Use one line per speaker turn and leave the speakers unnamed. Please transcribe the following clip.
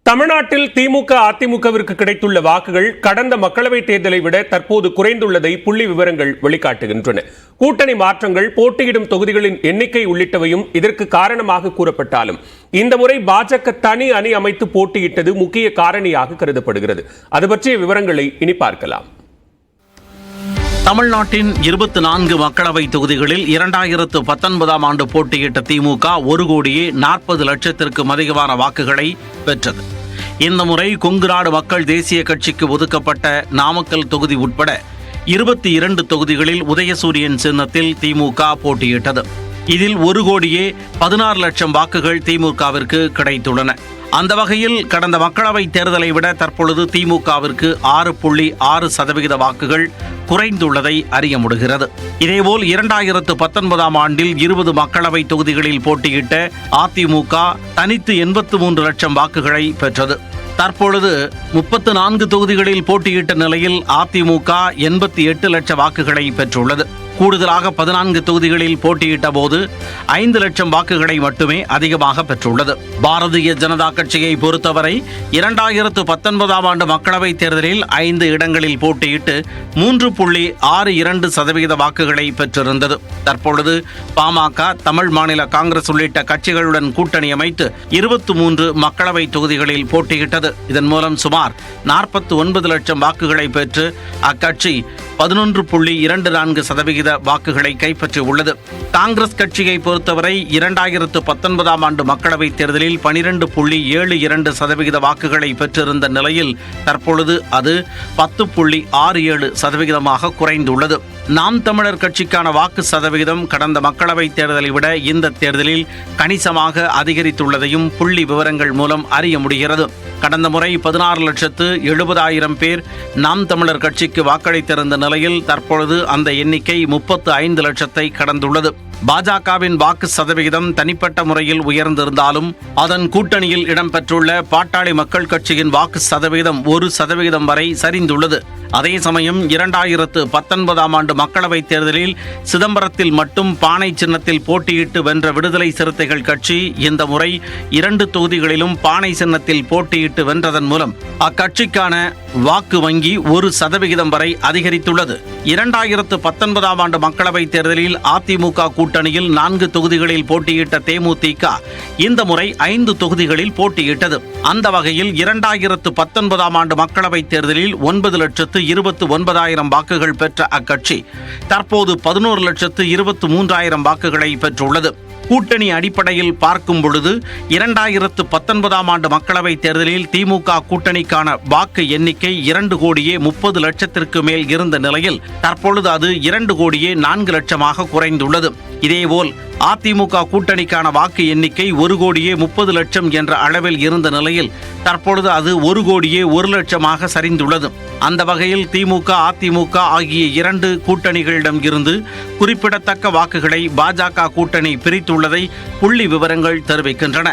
தமிழ்நாட்டில் திமுக அதிமுகவிற்கு கிடைத்துள்ள வாக்குகள் கடந்த மக்களவைத் தேர்தலை விட தற்போது குறைந்துள்ளதை புள்ளி விவரங்கள் வெளிக்காட்டுகின்றன. கூட்டணி மாற்றங்கள், போட்டியிடும் தொகுதிகளின் எண்ணிக்கை உள்ளிட்டவையும் இதற்கு காரணமாக கூறப்பட்டாலும் இந்த முறை பாஜக தனி அணி அமைத்து போட்டியிட்டது முக்கிய காரணியாக கருதப்படுகிறது. அது பற்றிய விவரங்களை இனி பார்க்கலாம்.
தமிழ்நாட்டின் 24 மக்களவை தொகுதிகளில் 2019 ஆண்டு போட்டியிட்ட திமுக 1,40,00,000 அதிகமான வாக்குகளை பெற்றது. இந்த முறை கொங்கு நாடு மக்கள் தேசிய கட்சிக்கு ஒதுக்கப்பட்ட நாமக்கல் தொகுதி உட்பட 22 தொகுதிகளில் உதயசூரியன் சின்னத்தில் திமுக போட்டியிட்டது. இதில் 1,16,00,000 வாக்குகள் திமுகவிற்கு கிடைத்துள்ளன. அந்த வகையில் கடந்த மக்களவை தேர்தலை விட தற்பொழுது திமுகவிற்கு 6.6% வாக்குகள் குறைந்துள்ளதை அறிய முடிகிறது. இதேபோல் 2019 ஆண்டில் 20 மக்களவை தொகுதிகளில் போட்டியிட்ட அதிமுக தனித்து 83 லட்சம் வாக்குகளை பெற்றது. தற்பொழுது 34 தொகுதிகளில் போட்டியிட்ட நிலையில் அதிமுக 88 லட்சம் வாக்குகளை பெற்றுள்ளது. கூடுதலாக 14 தொகுதிகளில் போட்டியிட்ட போது 5 லட்சம் வாக்குகளை மட்டுமே அதிகமாக பெற்றுள்ளது. பாரதிய ஜனதா கட்சியை பொறுத்தவரை 2019 ஆண்டு மக்களவைத் தேர்தலில் 5 இடங்களில் போட்டியிட்டு 3.62% வாக்குகளை பெற்றிருந்தது. தற்பொழுது பாமக, தமிழ் மாநில காங்கிரஸ் உள்ளிட்ட கட்சிகளுடன் கூட்டணி அமைத்து 23 மக்களவை தொகுதிகளில் போட்டியிட்டது. இதன் மூலம் சுமார் 49 லட்சம் வாக்குகளை பெற்று அக்கட்சி 11.24% வாக்குகளை கைப்பற்றியுள்ளது. காங்கிரஸ் கட்சியை பொறுத்தவரை 2019 ஆண்டு மக்களவைத் தேர்தலில் 12.72% வாக்குகளை பெற்றிருந்த நிலையில் தற்பொழுது அது 10.67% குறைந்துள்ளது. நாம் தமிழர் கட்சிக்கான வாக்கு சதவிகிதம் கடந்த மக்களவைத் தேர்தலை விட இந்த தேர்தலில் கணிசமாக அதிகரித்துள்ளதையும் புள்ளி விவரங்கள் மூலம் அறிய முடிகிறது. கடந்த முறை 16,70,000 பேர் நாம் தமிழர் கட்சிக்கு வாக்களித்திருந்த நிலையில் தற்பொழுது அந்த எண்ணிக்கை 35 லட்சத்தை கடந்துள்ளது. பாஜகவின் வாக்கு சதவிகிதம் தனிப்பட்ட முறையில் உயர்ந்திருந்தாலும் அதன் கூட்டணியில் இடம்பெற்றுள்ள பாட்டாளி மக்கள் கட்சியின் வாக்கு சதவிகிதம் 1% வரை சரிந்துள்ளது. அதே சமயம் 2019 ஆண்டு மக்களவைத் தேர்தலில் சிதம்பரத்தில் மட்டும் பானை சின்னத்தில் போட்டியிட்டு வென்ற விடுதலை சிறுத்தைகள் கட்சி இந்த முறை 2 தொகுதிகளிலும் பானை சின்னத்தில் போட்டியிட்டு வென்றதன் மூலம் அக்கட்சிக்கான வாக்கு வங்கி 1% வரை அதிகரித்துள்ளது. 2019 ஆண்டு மக்களவைத் தேர்தலில் அதிமுக கூட்டணியில் 4 தொகுதிகளில் போட்டியிட்ட தேமுதிக இந்த முறை 5 தொகுதிகளில் போட்டியிட்டது. அந்த வகையில் 2019 ஆண்டு மக்களவைத் தேர்தலில் 9,29,000 வாக்குகள் பெற்ற அக்கட்சி தற்போது 11,23,000 வாக்குகளை பெற்றுள்ளது. கூட்டணி அடிப்படையில் பார்க்கும் பொழுது 2019 ஆண்டு மக்களவைத் தேர்தலில் திமுக கூட்டணிக்கான வாக்கு எண்ணிக்கை 2,30,00,000 மேல் இருந்த நிலையில் தற்பொழுது அது 2,04,00,000 குறைந்துள்ளது. இதேபோல் அதிமுக கூட்டணிக்கான வாக்கு எண்ணிக்கை 1,30,00,000 என்ற அளவில் இருந்த நிலையில் தற்பொழுது அது 1,01,00,000 சரிந்துள்ளது. அந்த வகையில் திமுக, அதிமுக ஆகிய 2 கூட்டணிகளிடம் இருந்து குறிப்பிடத்தக்க வாக்குகளை பாஜக கூட்டணி பிரித்துள்ளதை புள்ளி விவரங்கள் தெரிவிக்கின்றன.